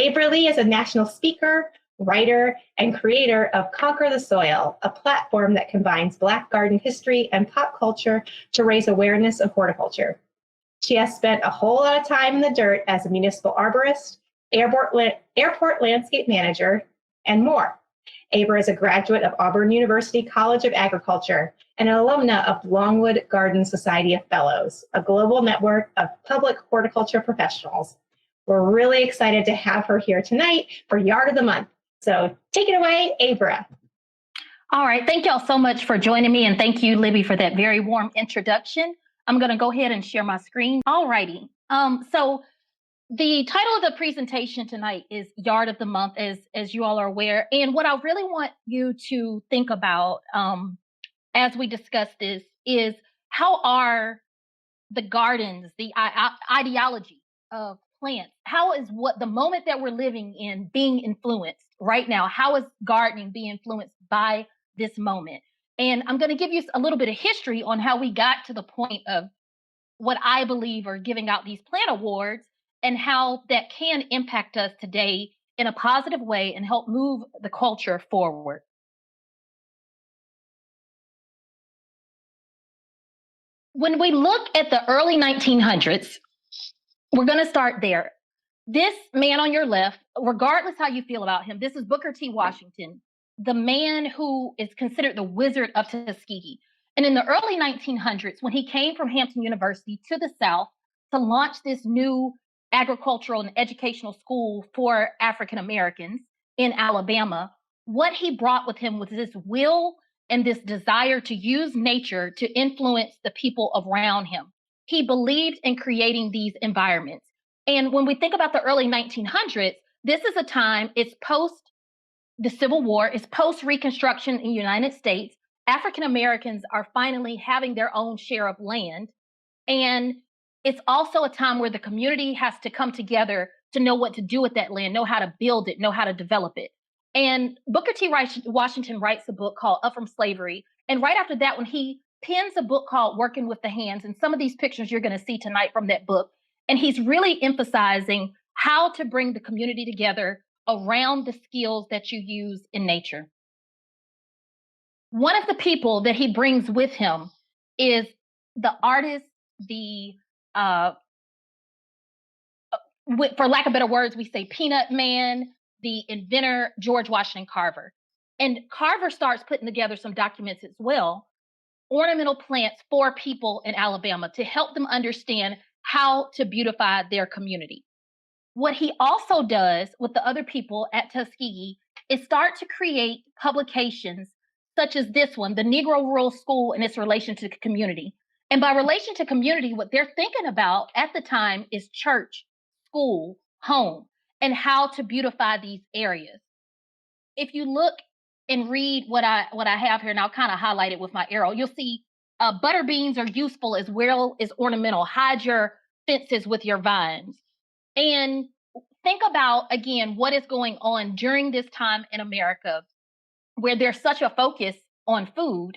Abra is a national speaker, writer, and creator of Conquer the Soil, a platform that combines Black garden history and pop culture to raise awareness of horticulture. She has spent a whole lot of time in the dirt as a municipal arborist, airport landscape manager, and more. Abra is a graduate of Auburn University College of Agriculture and an alumna of Longwood Garden Society of Fellows, a global network of public horticulture professionals. We're really excited to have her here tonight for Yard of the Month. So take it away, Abra. All right. Thank y'all so much for joining me. And thank you, Libby, for that very warm introduction. I'm going to go ahead and share my screen. All righty. So the title of the presentation tonight is Yard of the Month, as you all are aware. And what I really want you to think about as we discuss this is how are the gardens, the ideology of plants, how is what the moment that we're living in being influenced right now? How is gardening being influenced by this moment? And I'm going to give you a little bit of history on how we got to the point of what I believe are giving out these plant awards and how that can impact us today in a positive way and help move the culture forward. When we look at the early 1900s, we're going to start there. This man on your left, regardless how you feel about him, this is Booker T. Washington, the man who is considered the Wizard of Tuskegee. And in the early 1900s, when he came from Hampton University to the South to launch this new agricultural and educational school for African Americans in Alabama, what he brought with him was this will and this desire to use nature to influence the people around him. He believed in creating these environments. And when we think about the early 1900s, this is a time, it's post the Civil War, it's post Reconstruction in the United States. African Americans are finally having their own share of land. And it's also a time where the community has to come together to know what to do with that land, know how to build it, know how to develop it. And Booker T. Washington writes a book called Up From Slavery. And right after that, when he pens a book called Working with the Hands, and some of these pictures you're going to see tonight from that book, and he's really emphasizing how to bring the community together around the skills that you use in nature. One of the people that he brings with him is the artist, for lack of better words, we say Peanut Man, the inventor, George Washington Carver. And Carver starts putting together some documents as well, ornamental plants for people in Alabama to help them understand how to beautify their community. What he also does with the other people at Tuskegee is start to create publications such as this one, the Negro Rural School and its relation to community. And by relation to community, what they're thinking about at the time is church, school, home, and how to beautify these areas. If you look and read what I have here, and I'll kind of highlight it with my arrow, you'll see butter beans are useful as well as ornamental. Hide your fences with your vines. And think about, again, what is going on during this time in America where there's such a focus on food.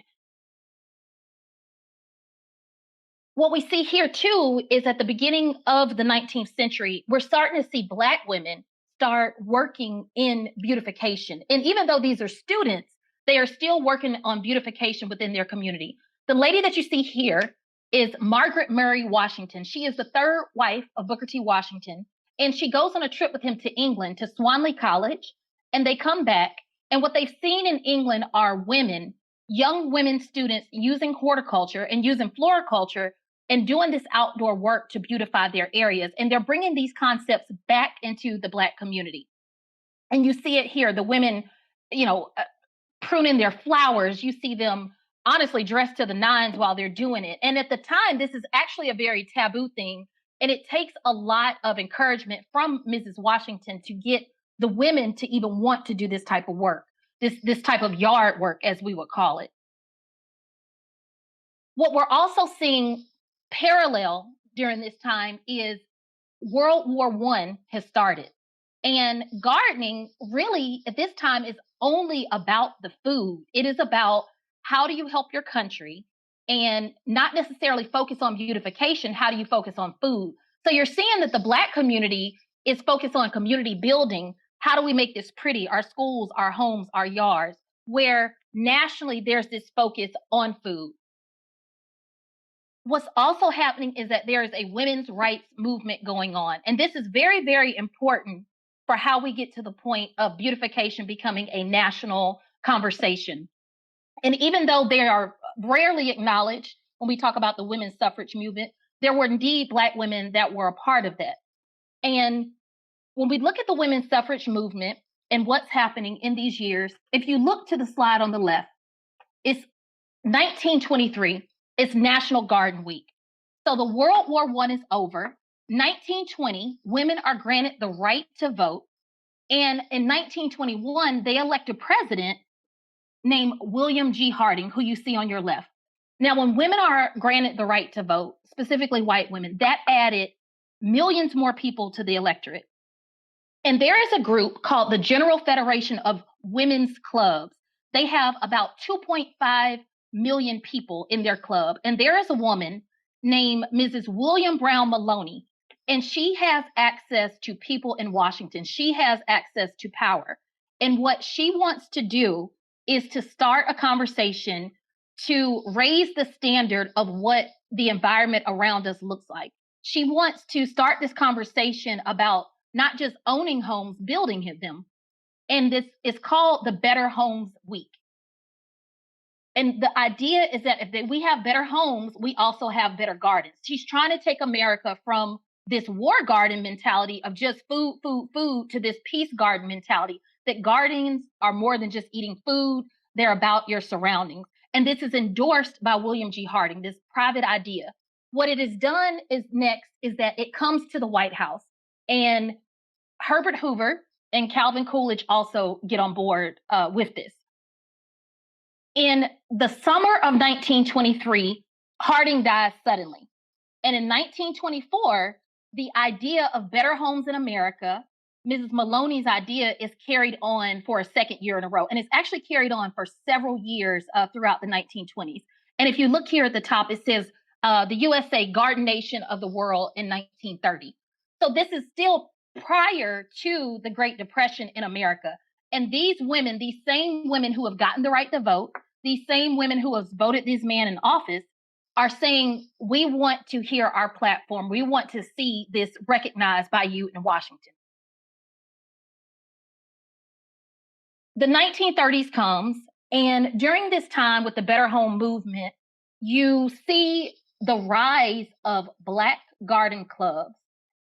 What we see here, too, is at the beginning of the 19th century, we're starting to see Black women start working in beautification. And even though these are students, they are still working on beautification within their community. The lady that you see here is Margaret Murray Washington. She is the third wife of Booker T. Washington. And she goes on a trip with him to England, to Swanley College, and they come back. And what they've seen in England are women, young women students using horticulture and using floriculture and doing this outdoor work to beautify their areas. And they're bringing these concepts back into the Black community. And you see it here, the women, pruning their flowers. You see them honestly dressed to the nines while they're doing it. And at the time, this is actually a very taboo thing. And it takes a lot of encouragement from Mrs. Washington to get the women to even want to do this type of work, this type of yard work, as we would call it. What we're also seeing parallel during this time is World War I has started. And gardening really at this time is only about the food. It is about how do you help your country and not necessarily focus on beautification. How do you focus on food? So you're seeing that the Black community is focused on community building. How do we make this pretty? Our schools, our homes, our yards, where nationally there's this focus on food. What's also happening is that there is a women's rights movement going on. And this is very, very important for how we get to the point of beautification becoming a national conversation. And even though they are rarely acknowledged when we talk about the women's suffrage movement, there were indeed Black women that were a part of that. And when we look at the women's suffrage movement and what's happening in these years, if you look to the slide on the left, it's 1923. It's National Garden Week. So the World War I is over. 1920, women are granted the right to vote. And in 1921, they elect a president named William G. Harding, who you see on your left. Now, when women are granted the right to vote, specifically white women, that added millions more people to the electorate. And there is a group called the General Federation of Women's Clubs. They have about 2.5 million people in their club. And there is a woman named Mrs. William Brown Maloney, and she has access to people in Washington. She has access to power. And what she wants to do is to start a conversation to raise the standard of what the environment around us looks like. She wants to start this conversation about not just owning homes, building them. And this is called the Better Homes Week. And the idea is that if we have better homes, we also have better gardens. She's trying to take America from this war garden mentality of just food, food, food to this peace garden mentality, that gardens are more than just eating food. They're about your surroundings. And this is endorsed by William G. Harding, this private idea. What it has done is next is that it comes to the White House, and Herbert Hoover and Calvin Coolidge also get on board with this. In the summer of 1923, Harding dies suddenly. And in 1924, the idea of better homes in America, Mrs. Maloney's idea, is carried on for a second year in a row. And it's actually carried on for several years throughout the 1920s. And if you look here at the top, it says the USA Garden Nation of the World in 1930. So this is still prior to the Great Depression in America. And these women, these same women who have gotten the right to vote, these same women who have voted this man in office, are saying, we want to hear our platform. We want to see this recognized by you in Washington. The 1930s comes, and during this time with the Better Home movement, you see the rise of Black garden clubs.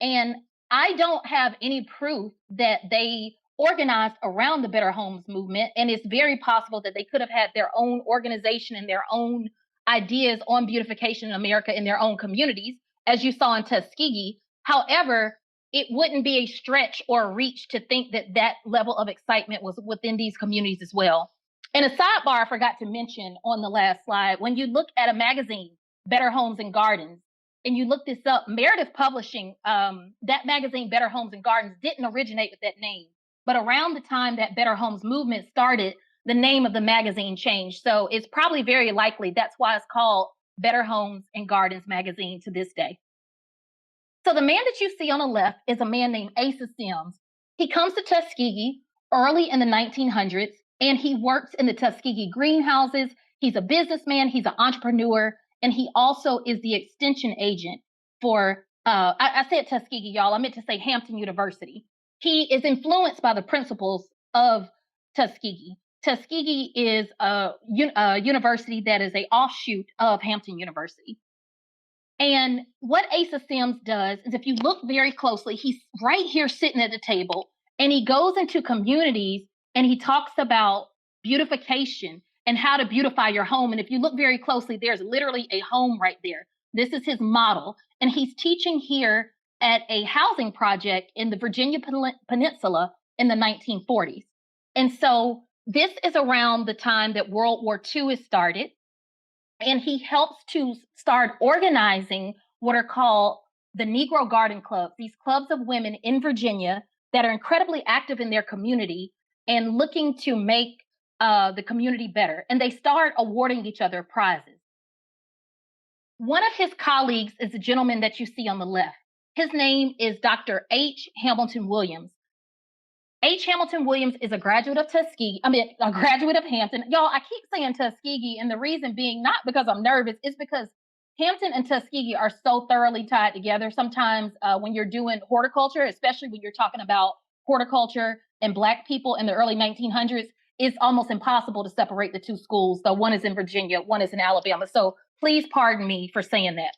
And I don't have any proof that they organized around the Better Homes movement, and it's very possible that they could have had their own organization and their own ideas on beautification in America in their own communities, as you saw in Tuskegee. However, it wouldn't be a stretch or a reach to think that that level of excitement was within these communities as well. And a sidebar I forgot to mention on the last slide, when you look at a magazine, Better Homes and Gardens, and you look this up, Meredith Publishing, that magazine, Better Homes and Gardens, didn't originate with that name. But around the time that Better Homes movement started, the name of the magazine changed. So it's probably very likely that's why it's called Better Homes and Gardens magazine to this day. So the man that you see on the left is a man named Asa Sims. He comes to Tuskegee early in the 1900s, and he works in the Tuskegee greenhouses. He's a businessman, he's an entrepreneur, and he also is the extension agent for, I said Tuskegee, y'all, I meant to say Hampton University. He is influenced by the principles of Tuskegee. Tuskegee is a university that is an offshoot of Hampton University. And what Asa Sims does is, if you look very closely, he's right here sitting at the table, and he goes into communities and he talks about beautification and how to beautify your home. And if you look very closely, there's literally a home right there. This is his model. And he's teaching here at a housing project in the Virginia Peninsula in the 1940s. And so this is around the time that World War II is started. And he helps to start organizing what are called the Negro Garden Clubs, these clubs of women in Virginia that are incredibly active in their community and looking to make the community better. And they start awarding each other prizes. One of his colleagues is the gentleman that you see on the left. His name is Dr. H. Hamilton Williams. H. Hamilton Williams is a graduate of Tuskegee. A graduate of Hampton. Y'all, I keep saying Tuskegee, and the reason being not because I'm nervous, it's because Hampton and Tuskegee are so thoroughly tied together. Sometimes when you're doing horticulture, especially when you're talking about horticulture and Black people in the early 1900s, it's almost impossible to separate the two schools. So one is in Virginia, one is in Alabama. So please pardon me for saying that.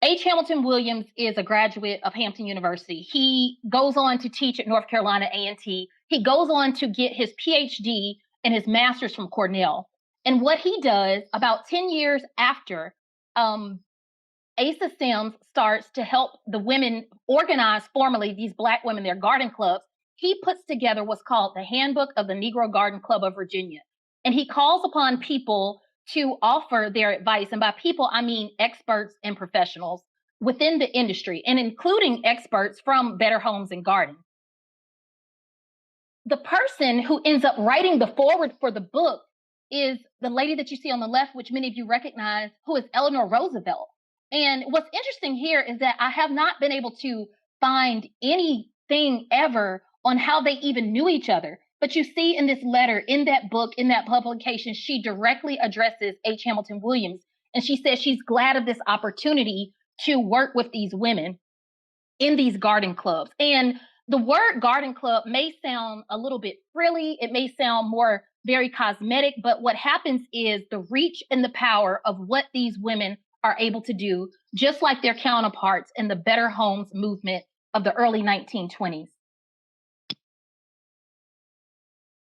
H. Hamilton Williams is a graduate of Hampton University. He goes on to teach at North Carolina A&T. He goes on to get his PhD and his master's from Cornell. And what he does about 10 years after, Asa Sims starts to help the women organize formally, these Black women, their garden clubs. He puts together what's called the Handbook of the Negro Garden Club of Virginia. And he calls upon people to offer their advice. And by people, I mean experts and professionals within the industry, and including experts from Better Homes and Gardens. The person who ends up writing the foreword for the book is the lady that you see on the left, which many of you recognize, who is Eleanor Roosevelt. And what's interesting here is that I have not been able to find anything ever on how they even knew each other. But you see in this letter, in that book, in that publication, she directly addresses H. Hamilton Williams. And she says she's glad of this opportunity to work with these women in these garden clubs. And the word garden club may sound a little bit frilly. It may sound more very cosmetic, but what happens is the reach and the power of what these women are able to do, just like their counterparts in the Better Homes movement of the early 1920s.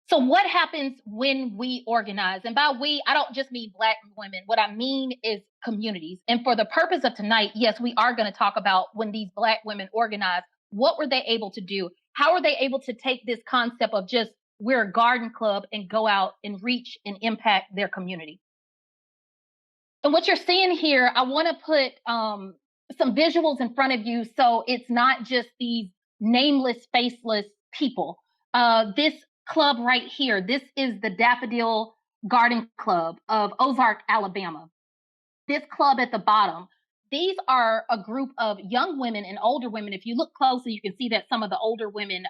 So what happens when we organize? And by we, I don't just mean Black women. What I mean is communities. And for the purpose of tonight, yes, we are going to talk about when these Black women organize, what were they able to do? How are they able to take this concept of just we're a garden club and go out and reach and impact their community? And what you're seeing here, I want to put some visuals in front of you so it's not just these nameless, faceless people. This club right here, this is the Daffodil Garden Club of Ozark, Alabama. This club at the bottom, these are a group of young women and older women. If you look closely, you can see that some of the older women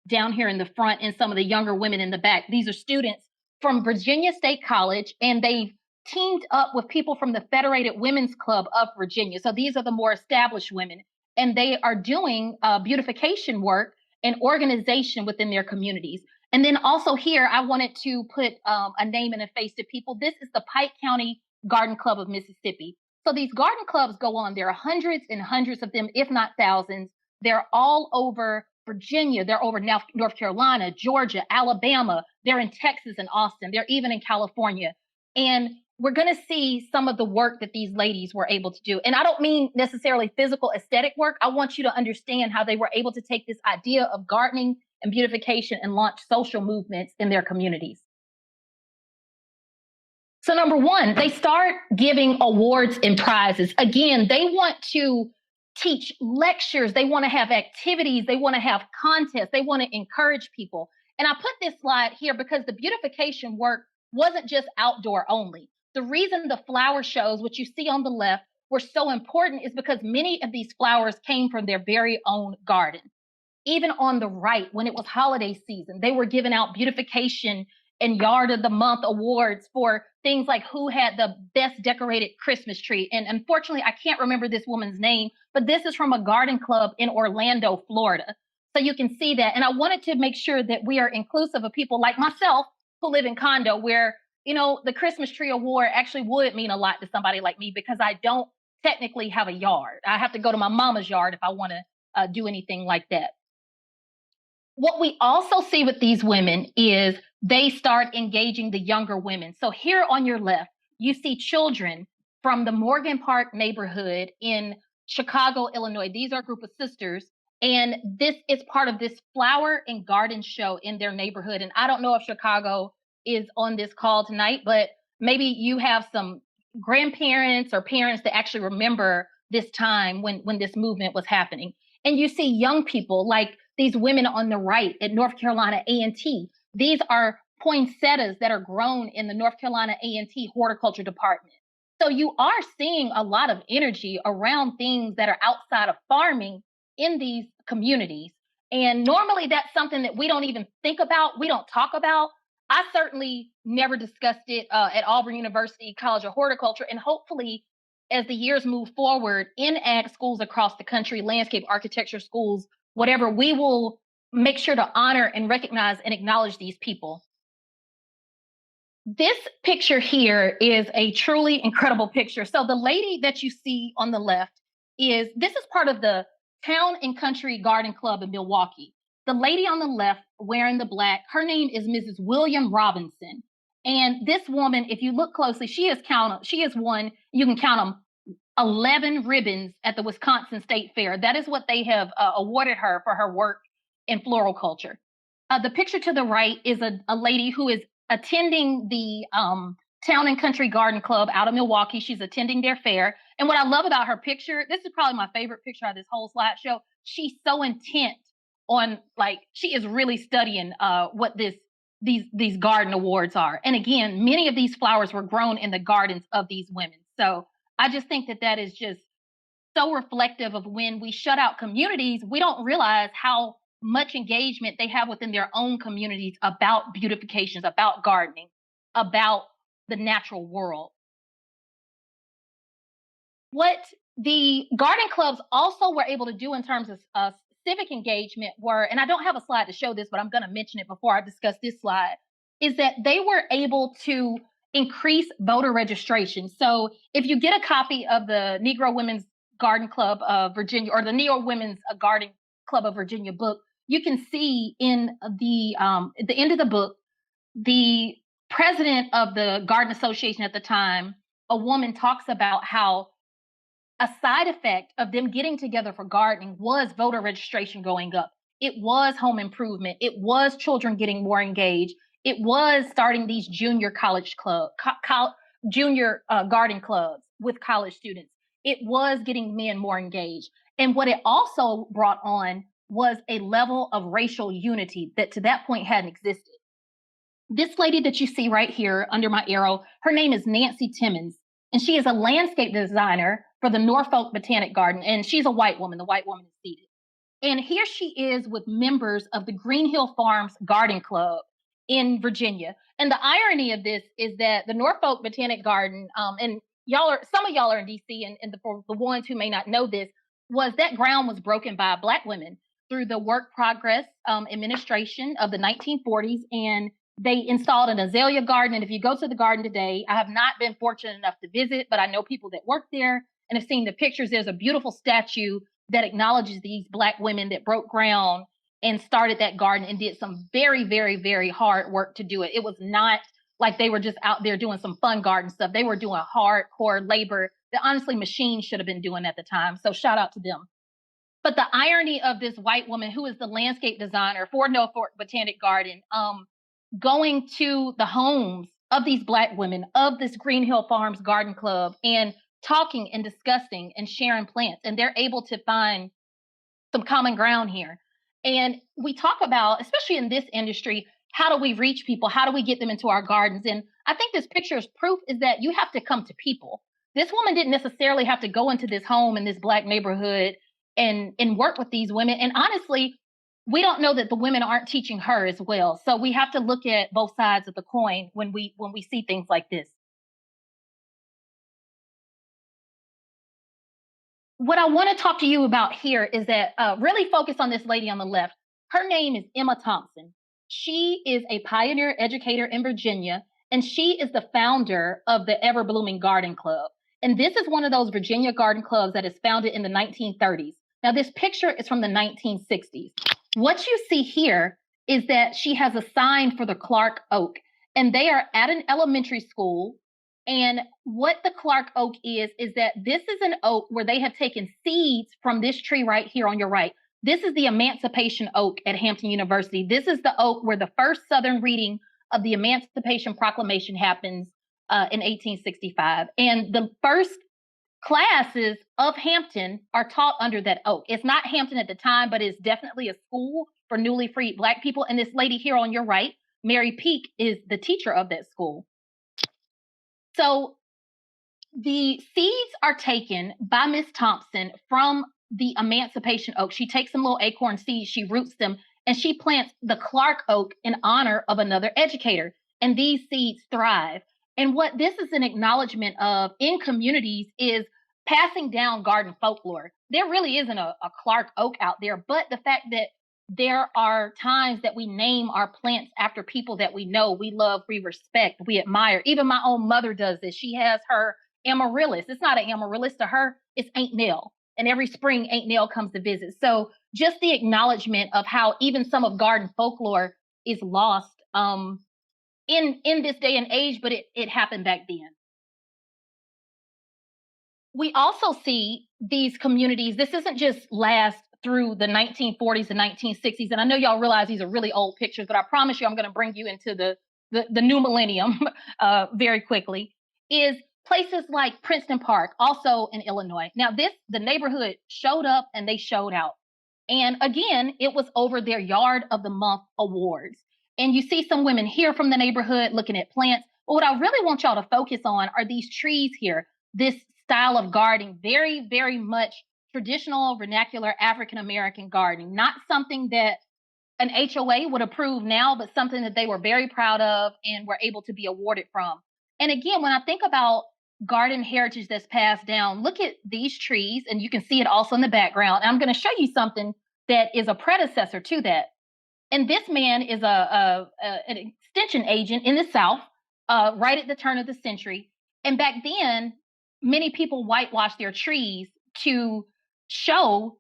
down here in the front and some of the younger women in the back. These are students from Virginia State College, and they've teamed up with people from the Federated Women's Club of Virginia. So these are the more established women, and they are doing beautification work and organization within their communities. And then also here, I wanted to put a name and a face to people. This is the Pike County Garden Club of Mississippi. So these garden clubs go on. There are hundreds and hundreds of them, if not thousands. They're all over Virginia. They're over North Carolina, Georgia, Alabama. They're in Texas and Austin. They're even in California. And we're going to see some of the work that these ladies were able to do. And I don't mean necessarily physical aesthetic work. I want you to understand how they were able to take this idea of gardening and beautification and launch social movements in their communities. So number one, they start giving awards and prizes. Again, they want to teach lectures. They want to have activities. They want to have contests. They want to encourage people. And I put this slide here because the beautification work wasn't just outdoor only. The reason the flower shows, which you see on the left, were so important is because many of these flowers came from their very own garden. Even on the right, when it was holiday season, they were giving out beautification and Yard of the Month awards for things like who had the best decorated Christmas tree. And unfortunately, I can't remember this woman's name, but this is from a garden club in Orlando, Florida. So you can see that. And I wanted to make sure that we are inclusive of people like myself who live in condo where, you know, the Christmas tree award actually would mean a lot to somebody like me because I don't technically have a yard. I have to go to my mama's yard if I want to do anything like that. What we also see with these women is they start engaging the younger women. So here on your left, you see children from the Morgan Park neighborhood in Chicago, Illinois. These are a group of sisters, and this is part of this flower and garden show in their neighborhood. And I don't know if Chicago is on this call tonight, but maybe you have some grandparents or parents that actually remember this time when this movement was happening. And you see young people like these women on the right at North Carolina A&T. These are poinsettias that are grown in the North Carolina A&T horticulture department. So you are seeing a lot of energy around things that are outside of farming in these communities. And normally that's something that we don't even think about, we don't talk about. I certainly never discussed it at Auburn University College of Horticulture. And hopefully, as the years move forward in ag schools across the country, landscape architecture schools, whatever, we will make sure to honor and recognize and acknowledge these people. This picture here is a truly incredible picture. So the lady that you see on the left this is part of the Town and Country Garden Club in Milwaukee. The lady on the left wearing the black, her name is Mrs. William Robinson. And this woman, if you look closely, she has won, you can count them, 11 ribbons at the Wisconsin State Fair. That is what they have awarded her for her work in floral culture. The picture to the right is a lady who is attending the Town and Country Garden Club out of Milwaukee. She's attending their fair. And what I love about her picture, this is probably my favorite picture of this whole slideshow. She's so intent on, like, she is really studying what these garden awards are. And again, many of these flowers were grown in the gardens of these women. So I just think that is just so reflective of when we shut out communities, we don't realize how much engagement they have within their own communities about beautifications, about gardening, about the natural world. What the garden clubs also were able to do in terms of civic engagement were, and I don't have a slide to show this, but I'm going to mention it before I discuss this slide, is that they were able to increase voter registration. So if you get a copy of the Negro Women's Garden Club of Virginia, or the Negro Women's Garden Club of Virginia book, you can see in at the end of the book, the president of the Garden Association at the time, a woman, talks about how a side effect of them getting together for gardening was voter registration going up. It was home improvement. It was children getting more engaged. It was starting these junior college junior garden clubs with college students. It was getting men more engaged. And what it also brought on was a level of racial unity that to that point hadn't existed. This lady that you see right here under my arrow, her name is Nancy Timmons, and she is a landscape designer for the Norfolk Botanic Garden, and she's a white woman. The white woman is seated. And here she is with members of the Green Hill Farms Garden Club in Virginia. And the irony of this is that the Norfolk Botanic Garden, and some of y'all are in DC, and for the ones who may not know this, was that ground was broken by Black women through the Work Progress administration of the 1940s, and they installed an azalea garden. And if you go to the garden today, I have not been fortunate enough to visit, but I know people that work there and have seen the pictures. There's a beautiful statue that acknowledges these Black women that broke ground and started that garden and did some very, very, very hard work to do it. It was not like they were just out there doing some fun garden stuff. They were doing hardcore labor that honestly machines should have been doing at the time. So shout out to them. But the irony of this white woman who is the landscape designer for Norfolk Botanic Garden, going to the homes of these Black women, of this Green Hill Farms Garden Club, and talking and discussing and sharing plants. And they're able to find some common ground here. And we talk about, especially in this industry, how do we reach people? How do we get them into our gardens? And I think this picture is proof is that you have to come to people. This woman didn't necessarily have to go into this home in this Black neighborhood and work with these women. And honestly, we don't know that the women aren't teaching her as well. So we have to look at both sides of the coin when we see things like this. What I want to talk to you about here is that really focus on this lady on the left. Her name is Emma Thompson. She is a pioneer educator in Virginia, and she is the founder of the Ever Blooming Garden Club. And this is one of those Virginia garden clubs that is founded in the 1930s. Now, this picture is from the 1960s. What you see here is that she has a sign for the Clark Oak, and they are at an elementary school. And what the Clark Oak is that this is an oak where they have taken seeds from this tree right here on your right. This is the Emancipation Oak at Hampton University. This is the oak where the first Southern reading of the Emancipation Proclamation happens in 1865. And the first classes of Hampton are taught under that oak. It's not Hampton at the time, but it's definitely a school for newly freed Black people. And this lady here on your right, Mary Peak, is the teacher of that school. So The seeds are taken by Miss Thompson from the emancipation oak. She takes some little acorn seeds, she roots them, and she plants the Clark oak in honor of another educator. And these seeds thrive. And what this is an acknowledgement of in communities is passing down garden folklore. There really isn't a Clark oak out there, but the fact that there are times that we name our plants after people that we know, we love, we respect, we admire. Even my own mother does this. She has her amaryllis. It's not an amaryllis to her, it's Aunt Nell. And every spring, Aunt Nell comes to visit. So just the acknowledgement of how even some of garden folklore is lost in this day and age, but it happened back then. We also see these communities, this isn't just last through the 1940s and 1960s. And I know y'all realize these are really old pictures, but I promise you I'm going to bring you into the new millennium very quickly, is places like Princeton Park, also in Illinois. Now the neighborhood showed up and they showed out. And again, it was over their Yard of the Month awards. And you see some women here from the neighborhood looking at plants. But what I really want y'all to focus on are these trees here, this style of gardening, very, very much traditional vernacular African-American gardening, not something that an HOA would approve now, but something that they were very proud of and were able to be awarded from. And again, when I think about garden heritage that's passed down, look at these trees, and you can see it also in the background. And I'm going to show you something that is a predecessor to that. And this man is an extension agent in the South, right at the turn of the century. And back then, many people whitewashed their trees to show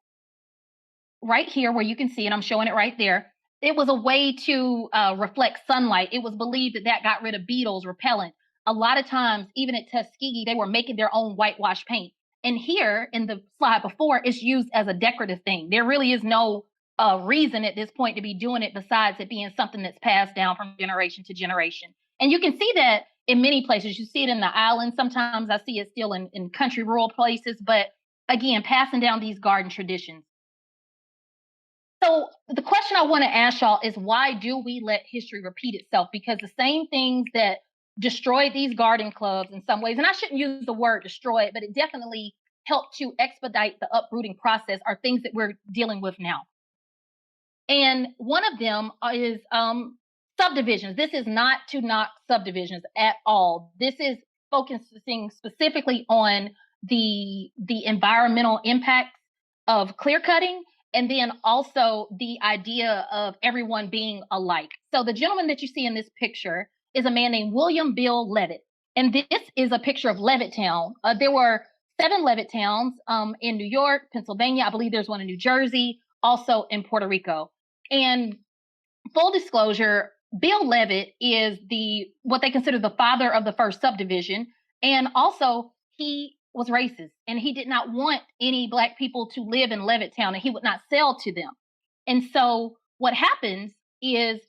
right here where you can see it. I'm showing it right there. It was a way to reflect sunlight. It was believed that that got rid of beetles, repellent. A lot of times, even at Tuskegee, they were making their own whitewash paint. And here in the slide before, it's used as a decorative thing. There really is no reason at this point to be doing it besides it being something that's passed down from generation to generation. And you can see that in many places. You see it in the islands. Sometimes I see it still in country, rural places. But again, passing down these garden traditions. So the question I want to ask y'all is, why do we let history repeat itself? Because the same things that destroyed these garden clubs in some ways, and I shouldn't use the word destroy it, but it definitely helped to expedite the uprooting process, are things that we're dealing with now. And one of them is subdivisions. This is not to knock subdivisions at all. This is focusing specifically on the environmental impacts of clear cutting, and then also the idea of everyone being alike. So the gentleman that you see in this picture is a man named William Bill Levitt. And this is a picture of Levittown. There were 7 Levittowns in New York, Pennsylvania. I believe there's one in New Jersey, also in Puerto Rico. And full disclosure, Bill Levitt is what they consider the father of the first subdivision. And also he was racist, and he did not want any Black people to live in Levittown, and he would not sell to them. And so what happens is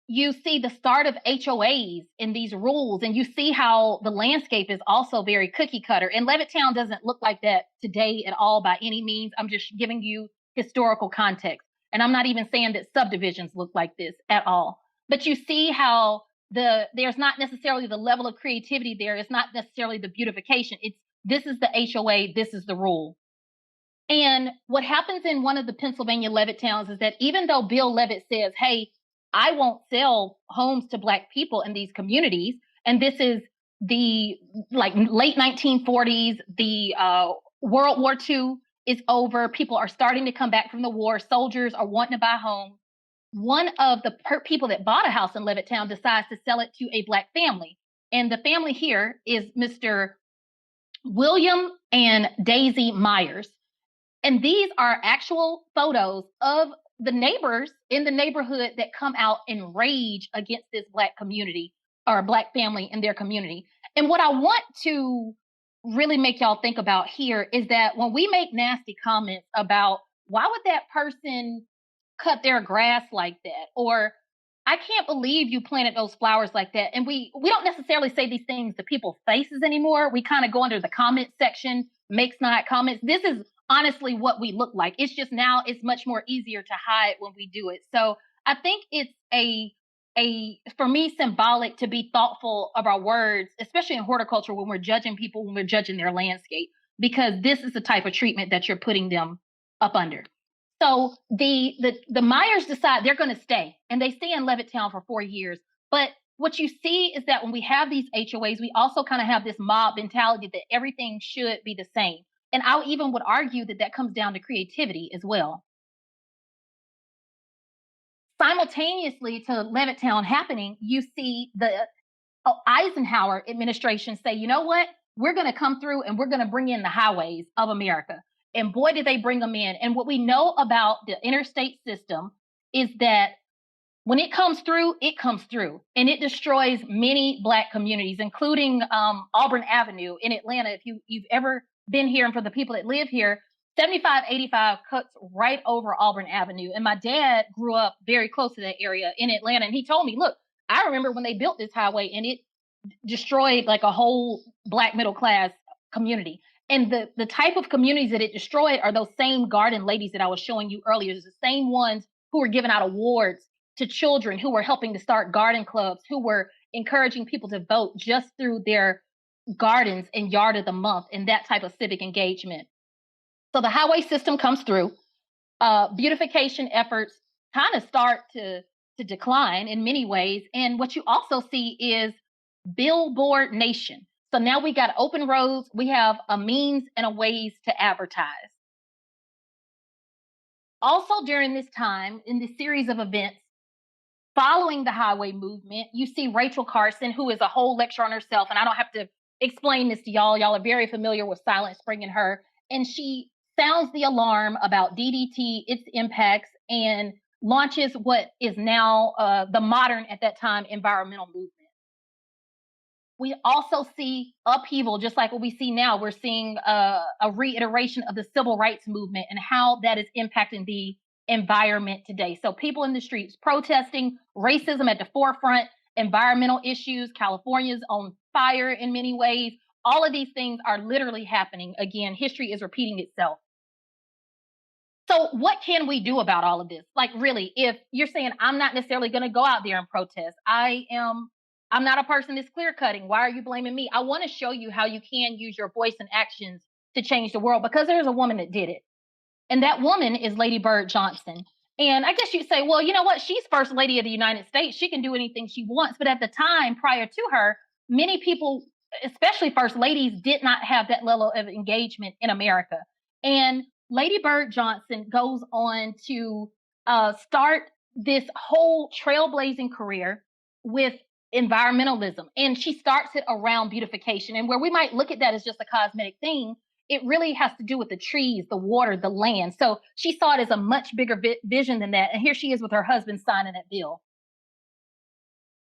you see the start of HOAs in these rules, and you see how the landscape is also very cookie cutter. And Levittown doesn't look like that today at all by any means. I'm just giving you historical context. And I'm not even saying that subdivisions look like this at all. But you see how there's not necessarily the level of creativity there. It's not necessarily the beautification. This is the HOA, this is the rule. And what happens in one of the Pennsylvania Levittowns is that even though Bill Levitt says, hey, I won't sell homes to Black people in these communities, and this is the late 1940s, the World War II is over. People are starting to come back from the war. Soldiers are wanting to buy homes. One of the people that bought a house in Levittown decides to sell it to a Black family. And the family here is Mr. William and Daisy Myers. And these are actual photos of the neighbors in the neighborhood that come out in rage against this Black community or Black family in their community. And what I want to really make y'all think about here is that when we make nasty comments about why would that person cut their grass like that, or I can't believe you planted those flowers like that, and we don't necessarily say these things to people's faces anymore. We kind of go under the comment section, make snide comments. This is honestly what we look like. It's just now it's much more easier to hide when we do it. So I think it's a for me, symbolic to be thoughtful of our words, especially in horticulture when we're judging people, when we're judging their landscape, because this is the type of treatment that you're putting them up under. So the Myers decide they're going to stay, and they stay in Levittown for 4 years. But what you see is that when we have these HOAs, we also kind of have this mob mentality that everything should be the same. And I even would argue that that comes down to creativity as well. Simultaneously to Levittown happening, you see the Eisenhower administration say, you know what? We're going to come through and we're going to bring in the highways of America. And boy, did they bring them in. And what we know about the interstate system is that when it comes through, and it destroys many Black communities, including Auburn Avenue in Atlanta. If you've ever been here, and for the people that live here, 7585 cuts right over Auburn Avenue. And my dad grew up very close to that area in Atlanta. And he told me, look, I remember when they built this highway and it destroyed like a whole Black middle class community. And the type of communities that it destroyed are those same garden ladies that I was showing you earlier. It's the same ones who were giving out awards to children, who were helping to start garden clubs, who were encouraging people to vote just through their gardens and yard of the month and that type of civic engagement. So the highway system comes through. Beautification efforts kind of start to decline in many ways. And what you also see is billboard nation. So now we got open roads. We have a means and a ways to advertise. Also during this time, in this series of events, following the highway movement, you see Rachel Carson, who is a whole lecture on herself. And I don't have to explain this to y'all. Y'all are very familiar with Silent Spring and her. And she sounds the alarm about DDT, its impacts, and launches what is now the modern, at that time, environmental movement. We also see upheaval, just like what we see now. We're seeing a reiteration of the civil rights movement and how that is impacting the environment today. So people in the streets protesting, racism at the forefront, environmental issues, California's on fire in many ways. All of these things are literally happening. Again, history is repeating itself. So what can we do about all of this? Like, really, if you're saying, I'm not necessarily going to go out there and protest, I'm not a person that's clear cutting. Why are you blaming me? I want to show you how you can use your voice and actions to change the world, because there's a woman that did it. And that woman is Lady Bird Johnson. And I guess you'd say, well, you know what? She's First Lady of the United States. She can do anything she wants. But at the time prior to her, many people, especially First Ladies, did not have that level of engagement in America. And Lady Bird Johnson goes on to start this whole trailblazing career with environmentalism. And she starts it around beautification. And where we might look at that as just a cosmetic thing, it really has to do with the trees, the water, the land. So she saw it as a much bigger vision than that. And here she is with her husband signing that bill.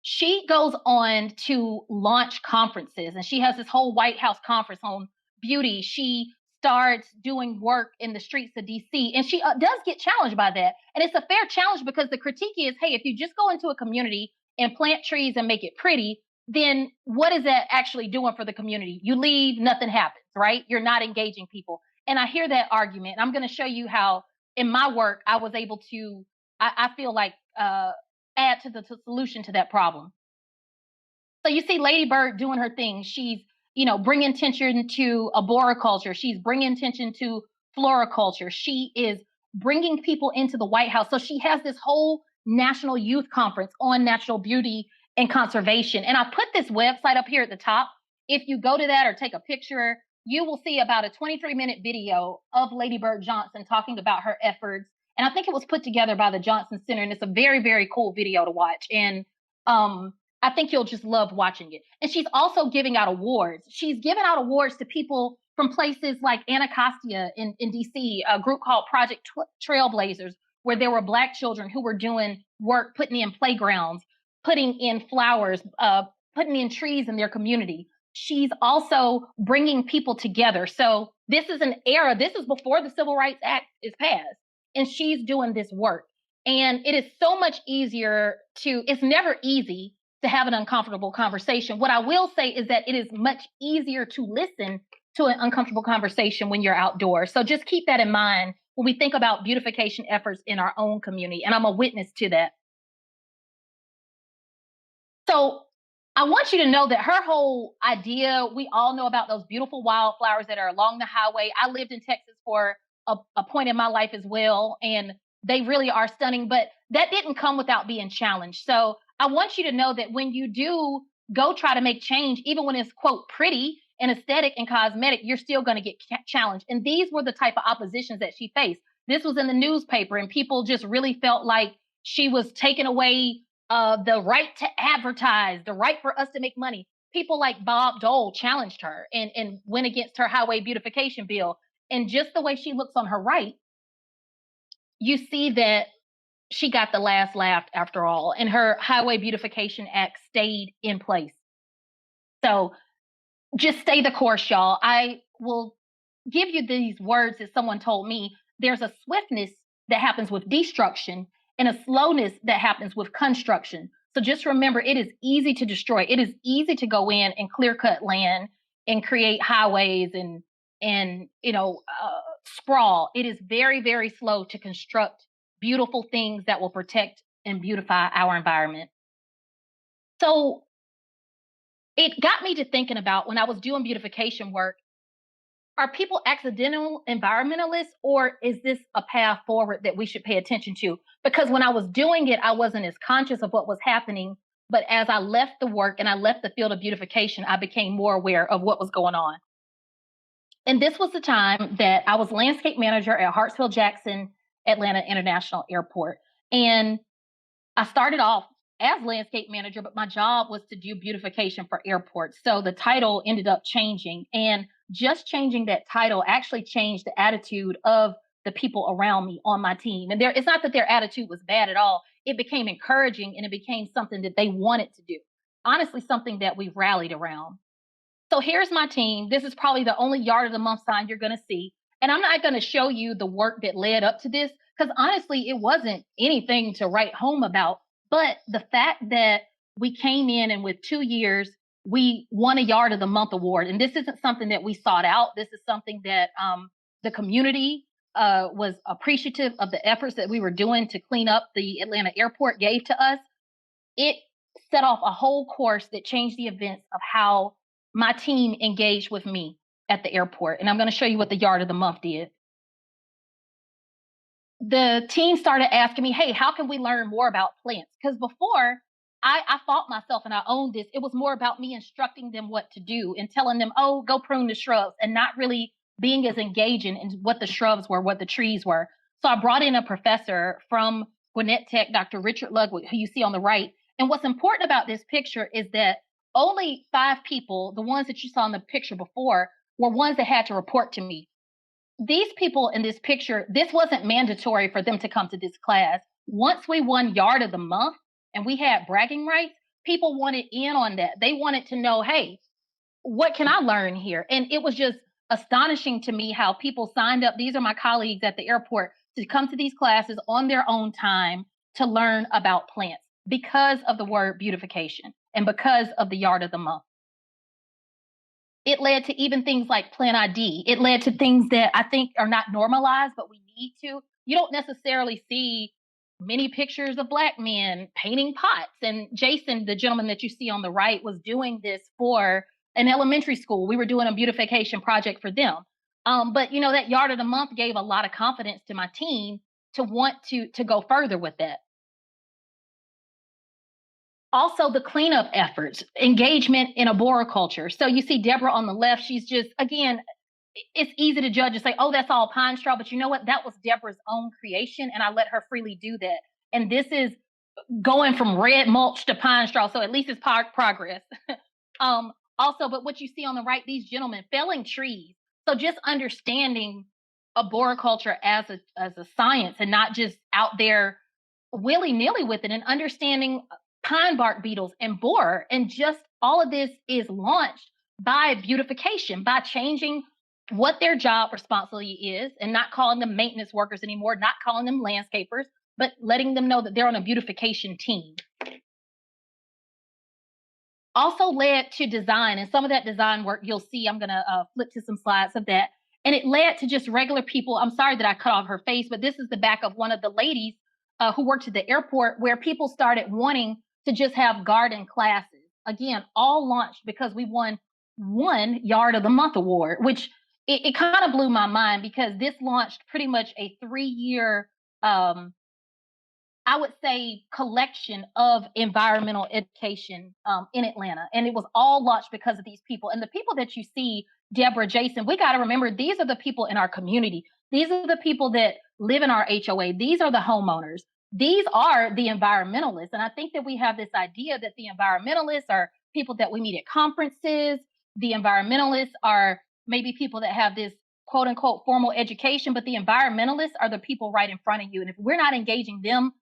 She goes on to launch conferences, and she has this whole White House conference on beauty. She starts doing work in the streets of DC, and she does get challenged by that. And it's a fair challenge, because the critique is, hey, if you just go into a community and plant trees and make it pretty, then what is that actually doing for the community? You leave, nothing happens, right? You're not engaging people. And I hear that argument. I'm going to show you how in my work, I was able to, I feel like, add to the solution to that problem. So you see Lady Bird doing her thing. She's, bringing attention to arboriculture. She's bringing attention to floriculture. She is bringing people into the White House. So she has this whole National Youth Conference on natural beauty and conservation. And I put this website up here at the top. If you go to that or take a picture, you will see about a 23-minute video of Lady Bird Johnson talking about her efforts. And I think it was put together by the Johnson Center. And it's a very, very cool video to watch. And I think you'll just love watching it. And she's also giving out awards. She's giving out awards to people from places like Anacostia in DC, a group called Project Trailblazers, where there were Black children who were doing work, putting in playgrounds, putting in flowers, putting in trees in their community. She's also bringing people together. So this is an era, this is before the Civil Rights Act is passed, and she's doing this work. And it is so much easier it's never easy to have an uncomfortable conversation. What I will say is that it is much easier to listen to an uncomfortable conversation when you're outdoors. So just keep that in mind when we think about beautification efforts in our own community. And I'm a witness to that. So I want you to know that her whole idea, we all know about those beautiful wildflowers that are along the highway. I lived in Texas for a point in my life as well, and they really are stunning, but that didn't come without being challenged. So I want you to know that when you do go try to make change, even when it's quote pretty and aesthetic and cosmetic, you're still going to get challenged. And these were the type of oppositions that she faced. This was in the newspaper, and people just really felt like she was taking away the right to advertise, the right for us to make money. People like Bob Dole challenged her and went against her highway beautification bill. And just the way she looks on her right, you see that she got the last laugh after all, and her Highway Beautification Act stayed in place. So just stay the course, y'all. I will give you these words that someone told me. There's a swiftness that happens with destruction and a slowness that happens with construction. So just remember, it is easy to destroy. It is easy to go in and clear cut land and create highways and sprawl. It is very, very slow to construct beautiful things that will protect and beautify our environment. So it got me to thinking about, when I was doing beautification work, are people accidental environmentalists, or is this a path forward that we should pay attention to? Because when I was doing it, I wasn't as conscious of what was happening. But as I left the work and I left the field of beautification, I became more aware of what was going on. And this was the time that I was landscape manager at Hartsfield-Jackson Atlanta International Airport. And I started off as landscape manager, but my job was to do beautification for airports. So the title ended up changing, and just changing that title actually changed the attitude of the people around me on my team. And it's not that their attitude was bad at all. It became encouraging, and it became something that they wanted to do. Honestly, something that we rallied around. So here's my team. This is probably the only Yard of the Month sign you're going to see. And I'm not going to show you the work that led up to this, because honestly, it wasn't anything to write home about. But the fact that we came in and with 2 years, we won a Yard of the Month award. And this isn't something that we sought out. This is something that the community was appreciative of the efforts that we were doing to clean up the Atlanta airport gave to us. It set off a whole course that changed the events of how my team engaged with me at the airport. And I'm going to show you what the Yard of the Month did. The team started asking me, hey, how can we learn more about plants? Because before, I fought myself and I owned this. It was more about me instructing them what to do and telling them, oh, go prune the shrubs, and not really being as engaging in what the shrubs were, what the trees were. So I brought in a professor from Gwinnett Tech, Dr. Richard Ludwig, who you see on the right. And what's important about this picture is that only 5 people, the ones that you saw in the picture before, were ones that had to report to me. These people in this picture, this wasn't mandatory for them to come to this class. Once we won Yard of the Month and we had bragging rights, people wanted in on that. They wanted to know, hey, what can I learn here? And it was just astonishing to me how people signed up. These are my colleagues at the airport, to come to these classes on their own time to learn about plants because of the word beautification and because of the Yard of the Month. It led to even things like Plant ID. It led to things that I think are not normalized, but we need to. You don't necessarily see many pictures of Black men painting pots. And Jason, the gentleman that you see on the right, was doing this for an elementary school. We were doing a beautification project for them. But that Yard of the Month gave a lot of confidence to my team to want to go further with that. Also, the cleanup efforts, engagement in arboriculture. So you see Deborah on the left. She's just, again, it's easy to judge and say, oh, that's all pine straw. But you know what? That was Deborah's own creation, and I let her freely do that. And this is going from red mulch to pine straw. So at least it's progress. Also, but what you see on the right, these gentlemen felling trees. So just understanding arboriculture as a science and not just out there willy-nilly with it, and understanding pine bark beetles and borer. And just all of this is launched by beautification, by changing what their job responsibility is and not calling them maintenance workers anymore, not calling them landscapers, but letting them know that they're on a beautification team. Also led to design, and some of that design work you'll see, I'm going to flip to some slides of that. And it led to just regular people. I'm sorry that I cut off her face, but this is the back of one of the ladies who worked at the airport, where people started wanting to just have garden classes. Again, all launched because we won one Yard of the Month award, which it kind of blew my mind because this launched pretty much a 3-year, I would say, collection of environmental education in Atlanta. And it was all launched because of these people. And the people that you see, Deborah, Jason, we got to remember these are the people in our community. These are the people that live in our HOA. These are the homeowners. These are the environmentalists. And I think that we have this idea that the environmentalists are people that we meet at conferences. The environmentalists are maybe people that have this quote unquote formal education, but the environmentalists are the people right in front of you. And if we're not engaging them,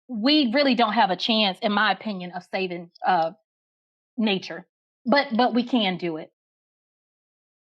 we really don't have a chance, in my opinion, of saving nature. But we can do it.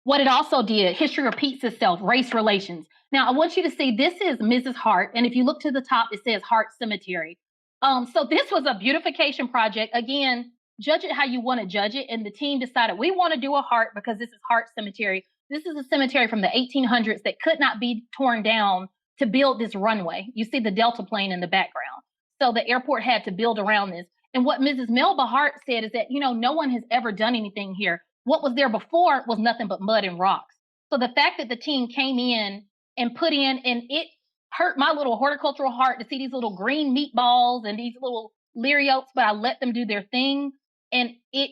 What it also did, history repeats itself, race relations. Now, I want you to see this is Mrs. Hart. And if you look to the top, it says Hart Cemetery. So this was a beautification project. Again, judge it how you want to judge it. And the team decided we want to do a Hart because this is Hart Cemetery. This is a cemetery from the 1800s that could not be torn down to build this runway. You see the Delta plane in the background. So the airport had to build around this. And what Mrs. Melba Hart said is that, no one has ever done anything here. What was there before was nothing but mud and rocks. So the fact that the team came in and put in, and it hurt my little horticultural heart to see these little green meatballs and these little leery oaks, but I let them do their thing. And it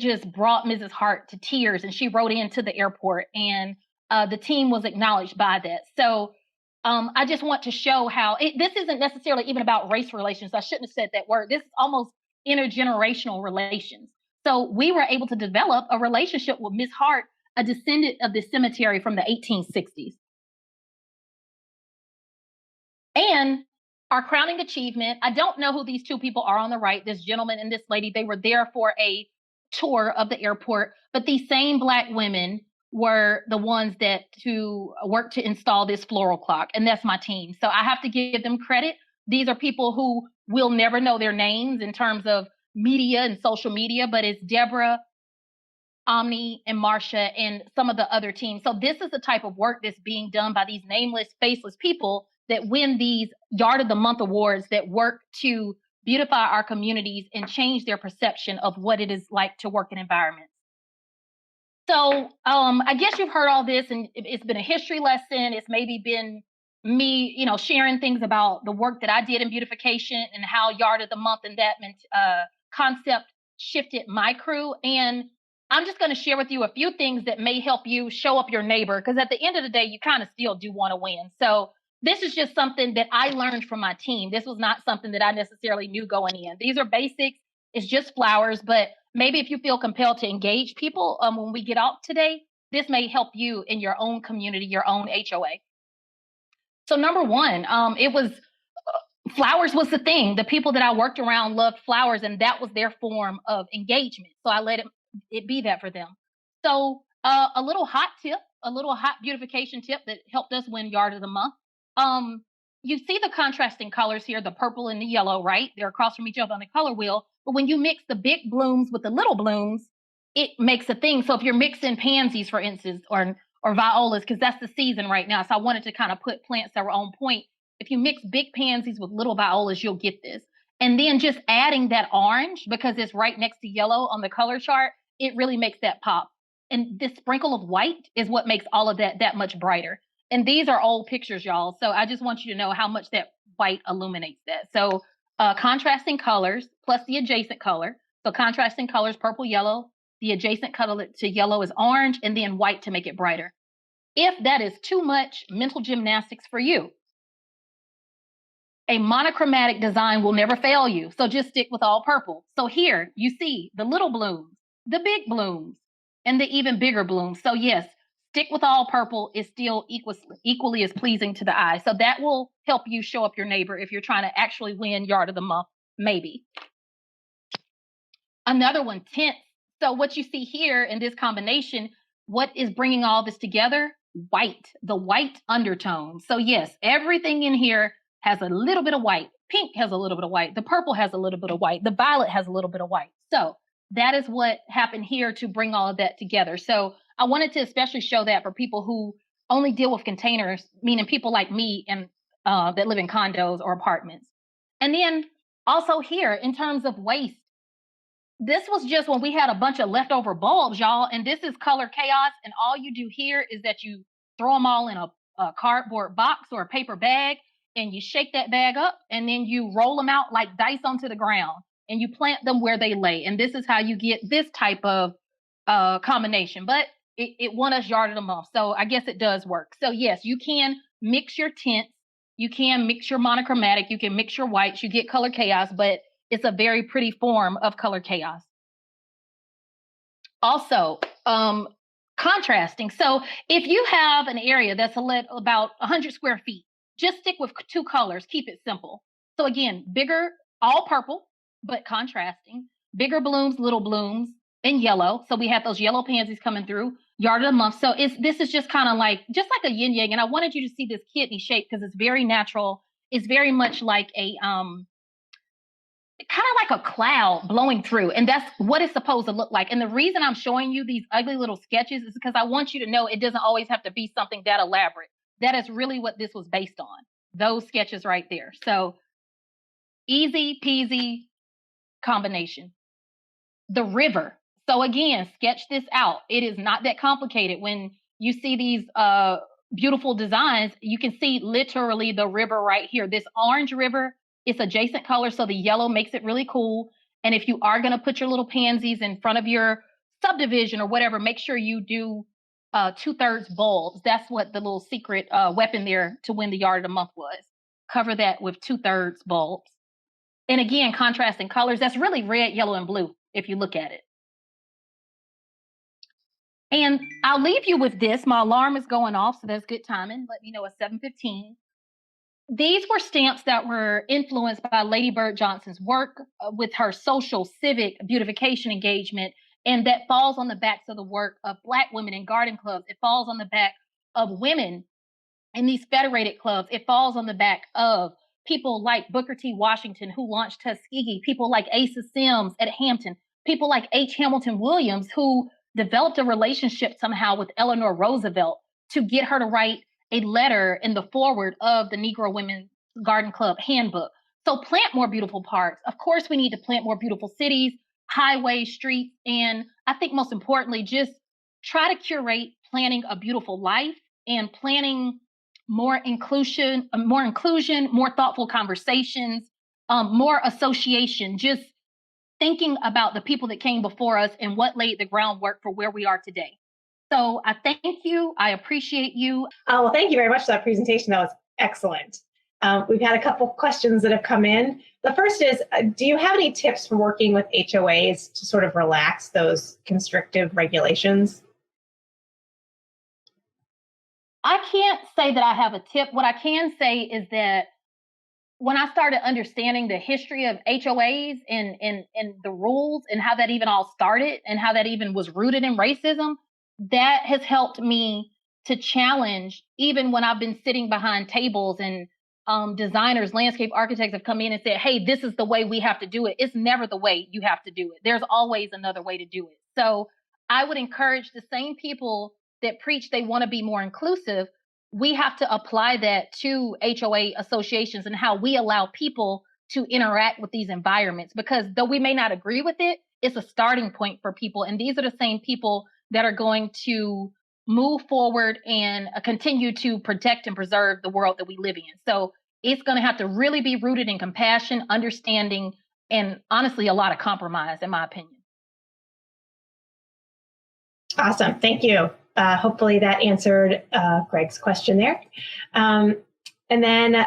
just brought Mrs. Hart to tears, and she wrote into the airport, and the team was acknowledged by that. So I just want to show how this isn't necessarily even about race relations. I shouldn't have said that word. This is almost intergenerational relations. So we were able to develop a relationship with Miss Hart, a descendant of the cemetery from the 1860s. And our crowning achievement, I don't know who these two people are on the right, this gentleman and this lady. They were there for a tour of the airport, but these same Black women were the ones who worked to install this floral clock, and that's my team. So I have to give them credit. These are people who will never know their names in terms of media and social media, but it's Deborah, Omni, and Marsha, and some of the other teams. So this is the type of work that's being done by these nameless, faceless people that win these Yard of the Month awards that work to beautify our communities and change their perception of what it is like to work in environments. So I guess you've heard all this, and it's been a history lesson. It's maybe been me, sharing things about the work that I did in beautification and how Yard of the Month and that concept shifted my crew. And I'm just going to share with you a few things that may help you show up your neighbor, because at the end of the day, you kind of still do want to win. So this is just something that I learned from my team. This was not something that I necessarily knew going in. These are basics. It's just flowers, but maybe if you feel compelled to engage people when we get out today, this may help you in your own community, your own HOA. So number one, it was flowers was the thing. The people that I worked around loved flowers, and that was their form of engagement. So I let it be that for them. So a little hot beautification tip that helped us win Yard of the Month. You see the contrasting colors here, the purple and the yellow, right? They're across from each other on the color wheel. But when you mix the big blooms with the little blooms, it makes a thing. So if you're mixing pansies, for instance, or violas, because that's the season right now. So I wanted to kind of put plants that were on point. If you mix big pansies with little violas, you'll get this. And then just adding that orange, because it's right next to yellow on the color chart, it really makes that pop. And this sprinkle of white is what makes all of that much brighter. And these are old pictures, y'all. So I just want you to know how much that white illuminates that. So contrasting colors plus the adjacent color. So contrasting colors, purple, yellow. The adjacent color to yellow is orange, and then white to make it brighter. If that is too much mental gymnastics for you, a monochromatic design will never fail you. So just stick with all purple. So here you see the little blooms, the big blooms, and the even bigger blooms. So yes, stick with all purple is still equally as pleasing to the eye. So that will help you show up your neighbor if you're trying to actually win Yard of the Month, maybe. Another one, tints. So what you see here in this combination, what is bringing all this together? White, the white undertone. So yes, everything in here has a little bit of white. Pink has a little bit of white. The purple has a little bit of white. The violet has a little bit of white. So that is what happened here to bring all of that together. So I wanted to especially show that for people who only deal with containers, meaning people like me and that live in condos or apartments. And then Also here, in terms of waste, this was just when we had a bunch of leftover bulbs, y'all, and this is color chaos. And all you do here is that you throw them all in a cardboard box or a paper bag, and you shake that bag up, and then you roll them out like dice onto the ground, and you plant them where they lay. And this is how you get this type of combination. But it won us yard of the month, so I guess it does work. So yes, you can mix your tints, you can mix your monochromatic, you can mix your whites, you get color chaos, but it's a very pretty form of color chaos. Also, contrasting. So if you have an area that's about 100 square feet, just stick with 2 colors, keep it simple. So again, bigger, all purple, but contrasting, bigger blooms, little blooms, in yellow. So we have those yellow pansies coming through, yard of the month. So this is just kind of like, just like a yin yang. And I wanted you to see this kidney shape because it's very natural. It's very much like a, kind of like a cloud blowing through. And that's what it's supposed to look like. And the reason I'm showing you these ugly little sketches is because I want you to know it doesn't always have to be something that elaborate. That is really what this was based on. Those sketches right there. So easy peasy combination. The river. So again, sketch this out. It is not that complicated. When you see these beautiful designs, you can see literally the river right here. This orange river, it's adjacent color, so the yellow makes it really cool. And if you are going to put your little pansies in front of your subdivision or whatever, make sure you do 2/3 bulbs. That's what the little secret weapon there to win the yard of the month was. Cover that with 2/3 bulbs. And again, contrasting colors. That's really red, yellow, and blue if you look at it. And I'll leave you with this. My alarm is going off, so that's good timing. Let me know at 7:15. These were stamps that were influenced by Lady Bird Johnson's work with her social civic beautification engagement, and that falls on the backs of the work of Black women in garden clubs. It falls on the back of women in these federated clubs. It falls on the back of people like Booker T. Washington, who launched Tuskegee, people like Asa Sims at Hampton, people like H. Hamilton Williams, who developed a relationship somehow with Eleanor Roosevelt to get her to write a letter in the foreword of the Negro Women's Garden Club handbook. So plant more beautiful parks. Of course, we need to plant more beautiful cities, highways, streets, and I think most importantly, just try to curate planning a beautiful life and planning more inclusion, more thoughtful conversations, more association, just thinking about the people that came before us and what laid the groundwork for where we are today. So I thank you. I appreciate you. Well, thank you very much for that presentation. That was excellent. We've had a couple questions that have come in. The first is, do you have any tips for working with HOAs to sort of relax those constrictive regulations? I can't say that I have a tip. What I can say is that when I started understanding the history of HOAs and the rules and how that even all started and how that even was rooted in racism, that has helped me to challenge, even when I've been sitting behind tables and designers, landscape architects have come in and said, hey, this is the way we have to do it. It's never the way you have to do it. There's always another way to do it. So I would encourage the same people that preach they want to be more inclusive. We have to apply that to HOA associations and how we allow people to interact with these environments, because though we may not agree with it, it's a starting point for people. And these are the same people that are going to move forward and continue to protect and preserve the world that we live in. So it's going to have to really be rooted in compassion, understanding, and honestly, a lot of compromise, in my opinion. Awesome. Thank you. Hopefully that answered Greg's question there. And then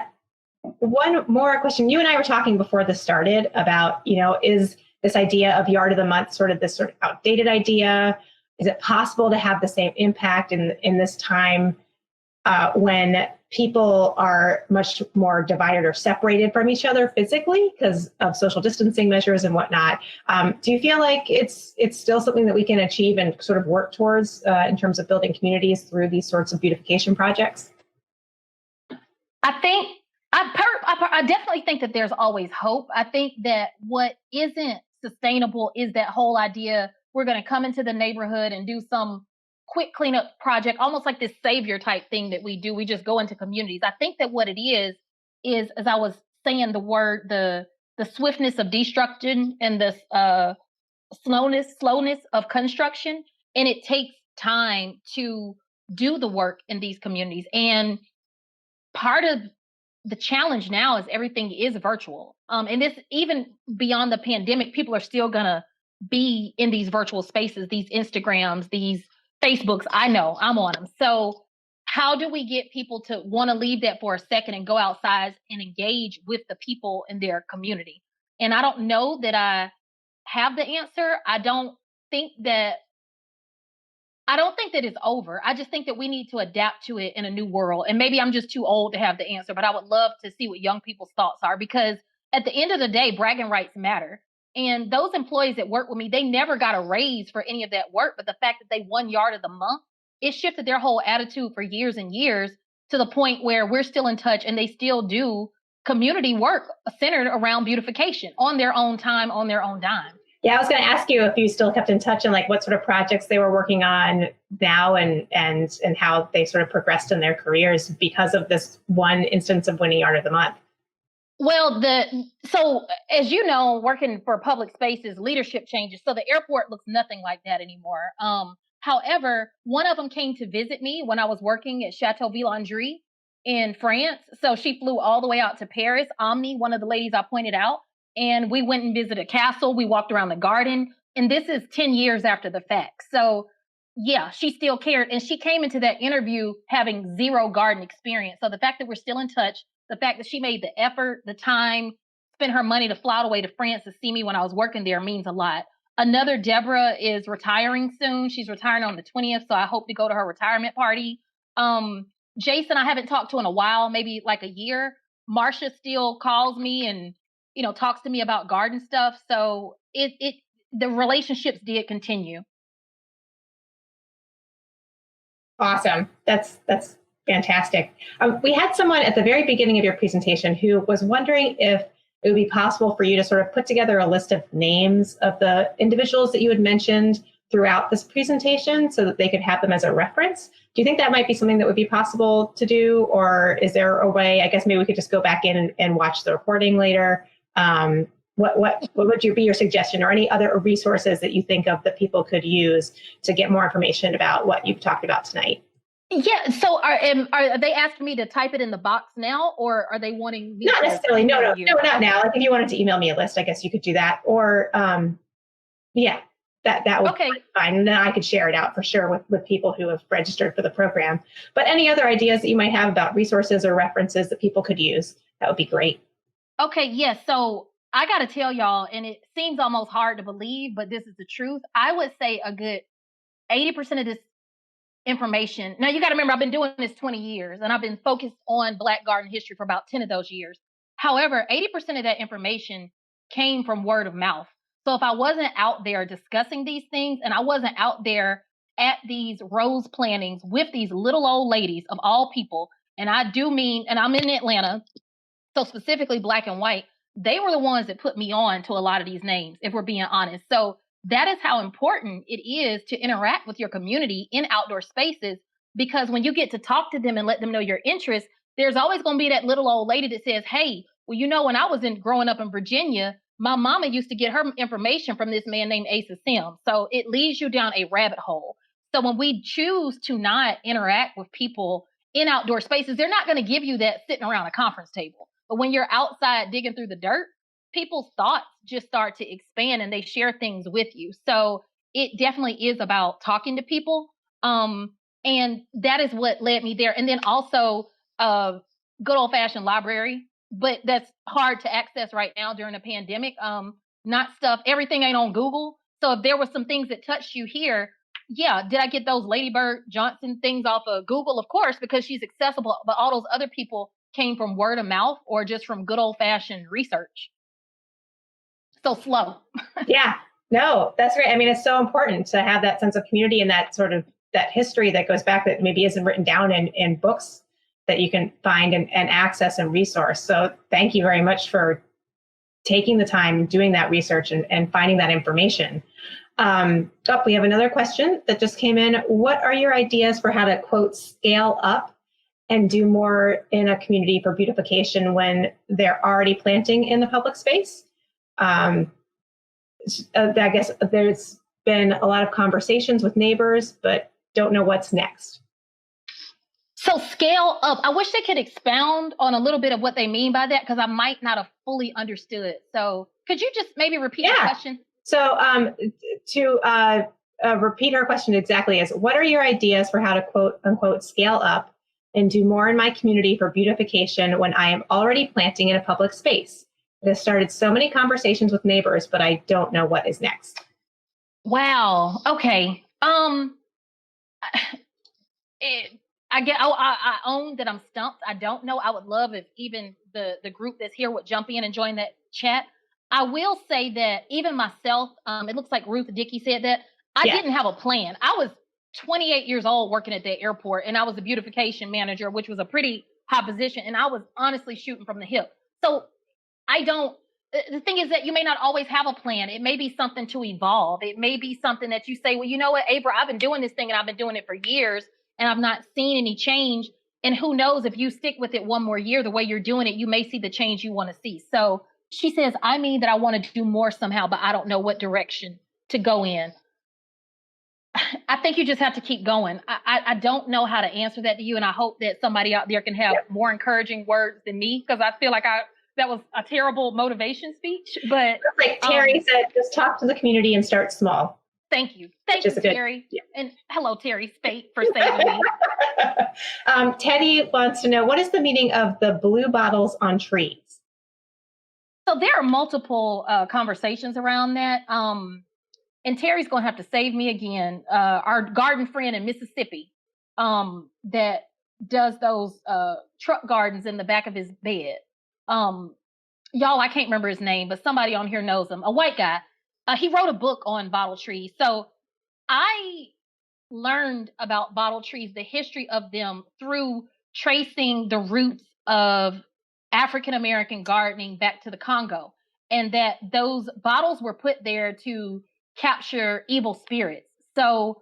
one more question. You and I were talking before this started about, is this idea of yard of the month sort of this sort of outdated idea? Is it possible to have the same impact in this time when people are much more divided or separated from each other physically because of social distancing measures and whatnot? Do you feel like it's still something that we can achieve and sort of work towards in terms of building communities through these sorts of beautification projects? I definitely think that there's always hope. I think that what isn't sustainable is that whole idea we're going to come into the neighborhood and do some quick cleanup project, almost like this savior type thing that we do. We just go into communities. I think that what it is, as I was saying the the swiftness of destruction and the slowness of construction. And it takes time to do the work in these communities. And part of the challenge now is everything is virtual. And this, even beyond the pandemic, people are still gonna be in these virtual spaces, these Instagrams, these Facebooks. I know I'm on them. So how do we get people to want to leave that for a second and go outside and engage with the people in their community? And I don't know that I have the answer. I don't think that it's over. I just think that we need to adapt to it in a new world. And maybe I'm just too old to have the answer, but I would love to see what young people's thoughts are, because at the end of the day, bragging rights matter. And those employees that work with me, they never got a raise for any of that work. But the fact that they won Yard of the Month, it shifted their whole attitude for years and years, to the point where we're still in touch and they still do community work centered around beautification on their own time, on their own dime. Yeah, I was going to ask you if you still kept in touch and like what sort of projects they were working on now, and how they sort of progressed in their careers because of this one instance of winning Yard of the Month. Well, so as you know, working for public spaces, leadership changes. So the airport looks nothing like that anymore. However, one of them came to visit me when I was working at Chateau Villandry in France. So she flew all the way out to Paris. Omni, one of the ladies I pointed out, and we went and visited a castle. We walked around the garden, and this is 10 years after the fact. So yeah, she still cared. And she came into that interview having zero garden experience. So the fact that we're still in touch, the fact that she made the effort, the time, spent her money to fly all the way to France to see me when I was working there means a lot. Another Deborah is retiring soon. She's retiring on the 20th, so I hope to go to her retirement party. Jason, I haven't talked to in a while, maybe like a year. Marsha still calls me and, talks to me about garden stuff. So the relationships did continue. Awesome. That's fantastic. We had someone at the very beginning of your presentation who was wondering if it would be possible for you to sort of put together a list of names of the individuals that you had mentioned throughout this presentation so that they could have them as a reference. Do you think that might be something that would be possible to do? Or is there a way, I guess maybe we could just go back in and watch the recording later? What would be your suggestion, or any other resources that you think of that people could use to get more information about what you've talked about tonight? Yeah. So are they asking me to type it in the box now, or are they wanting me Not necessarily. No, not now. Like if you wanted to email me a list, I guess you could do that. Or yeah, that would be fine. And then I could share it out for sure with people who have registered for the program. But any other ideas that you might have about resources or references that people could use, that would be great. Okay. Yes. So I got to tell y'all, and it seems almost hard to believe, but this is the truth. I would say a good 80% of this information. Now you got to remember, I've been doing this 20 years and I've been focused on Black garden history for about 10 of those years. However, 80% of that information came from word of mouth. So if I wasn't out there discussing these things, and I wasn't out there at these rose plantings with these little old ladies of all people, and I do mean, and I'm in Atlanta, so specifically Black and white, they were the ones that put me on to a lot of these names, if we're being honest. So that is how important it is to interact with your community in outdoor spaces, because when you get to talk to them and let them know your interests, there's always going to be that little old lady that says, hey, well, when I was growing up in Virginia, my mama used to get her information from this man named Asa Sims. So it leads you down a rabbit hole. So when we choose to not interact with people in outdoor spaces, they're not going to give you that sitting around a conference table. But when you're outside digging through the dirt, people's thoughts just start to expand and they share things with you. So it definitely is about talking to people. And that is what led me there. And then also good old fashioned library, but that's hard to access right now during a pandemic. Everything ain't on Google. So if there were some things that touched you here, yeah, did I get those Lady Bird Johnson things off of Google? Of course, because she's accessible, but all those other people came from word of mouth or just from good old fashioned research. So slow. Yeah, no, that's right. I mean, it's so important to have that sense of community and that sort of that history that goes back that maybe isn't written down in books that you can find and access and resource. So thank you very much for taking the time, doing that research and finding that information. We have another question that just came in. What are your ideas for how to, quote, scale up and do more in a community for beautification when they're already planting in the public space? I guess there's been a lot of conversations with neighbors, but don't know what's next. So scale up. I wish they could expound on a little bit of what they mean by that, because I might not have fully understood. So could you just maybe repeat the question? So to repeat her question exactly is, what are your ideas for how to quote unquote scale up and do more in my community for beautification when I am already planting in a public space? It has started so many conversations with neighbors, but I don't know what is next. Wow. Okay. I own that I'm stumped. I don't know. I would love if even the group that's here would jump in and join that chat. I will say that even myself, it looks like Ruth Dickey said that I didn't have a plan. I was 28 years old working at the airport, and I was a beautification manager, which was a pretty high position. And I was honestly shooting from the hip. So the thing is that you may not always have a plan. It may be something to evolve. It may be something that you say, well, you know what, Abra, I've been doing this thing and I've been doing it for years and I've not seen any change. And who knows, if you stick with it one more year, the way you're doing it, you may see the change you want to see. So she says, I mean that I want to do more somehow, but I don't know what direction to go in. I think you just have to keep going. I don't know how to answer that to you. And I hope that somebody out there can have more encouraging words than me, because I feel like that was a terrible motivation speech. But like Terry said, just talk to the community and start small. Thank you. Thank you, Terry. Yeah. And hello, Terry Spate, for saving me. Teddy wants to know, what is the meaning of the blue bottles on trees? So there are multiple conversations around that. And Terry's going to have to save me again. Our garden friend in Mississippi that does those truck gardens in the back of his bed. Y'all, I can't remember his name, but somebody on here knows him. A white guy. He wrote a book on bottle trees. So I learned about bottle trees, the history of them, through tracing the roots of African-American gardening back to the Congo, and that those bottles were put there to capture evil spirits. So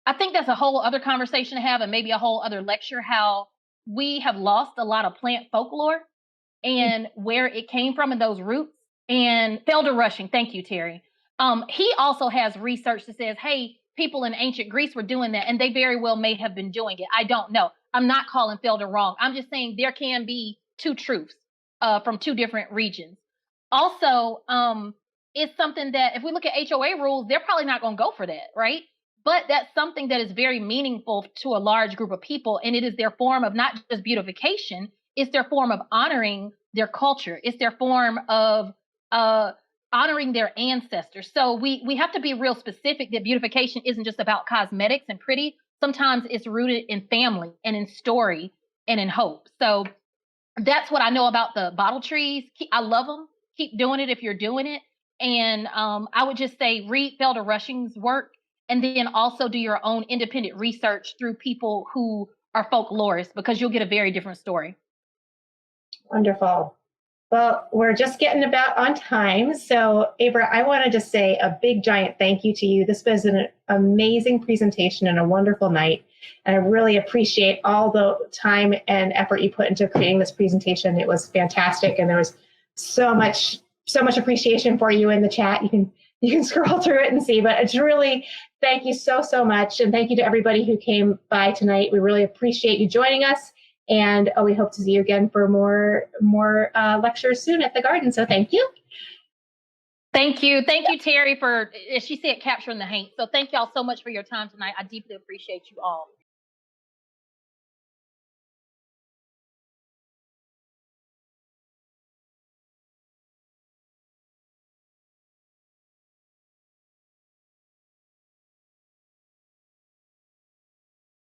I think that's a whole other conversation to have, and maybe a whole other lecture, how we have lost a lot of plant folklore and where it came from in those roots. And Felder Rushing, thank you, Terry. He also has research that says, hey, people in ancient Greece were doing that, and they very well may have been doing it. I don't know. I'm not calling Felder wrong. I'm just saying there can be two truths from two different regions. Also, it's something that if we look at HOA rules, they're probably not going to go for that, right? But that's something that is very meaningful to a large group of people, and it is their form of not just beautification, it's their form of honoring their culture. It's their form of honoring their ancestors. So we have to be real specific that beautification isn't just about cosmetics and pretty. Sometimes it's rooted in family and in story and in hope. So that's what I know about the bottle trees. I love them. Keep doing it if you're doing it. And I would just say read Felder Rushing's work, and then also do your own independent research through people who are folklorists, because you'll get a very different story. Wonderful. Well, we're just getting about on time. So, Abra, I want to just say a big, giant thank you to you. This was an amazing presentation and a wonderful night. And I really appreciate all the time and effort you put into creating this presentation. It was fantastic. And there was so much appreciation for you in the chat. You can scroll through it and see, but it's really, thank you so much. And thank you to everybody who came by tonight. We really appreciate you joining us. And we hope to see you again for more lectures soon at the garden. So thank you. Thank you, Terry, for, as she said, capturing the hate. So thank y'all so much for your time tonight. I deeply appreciate you all.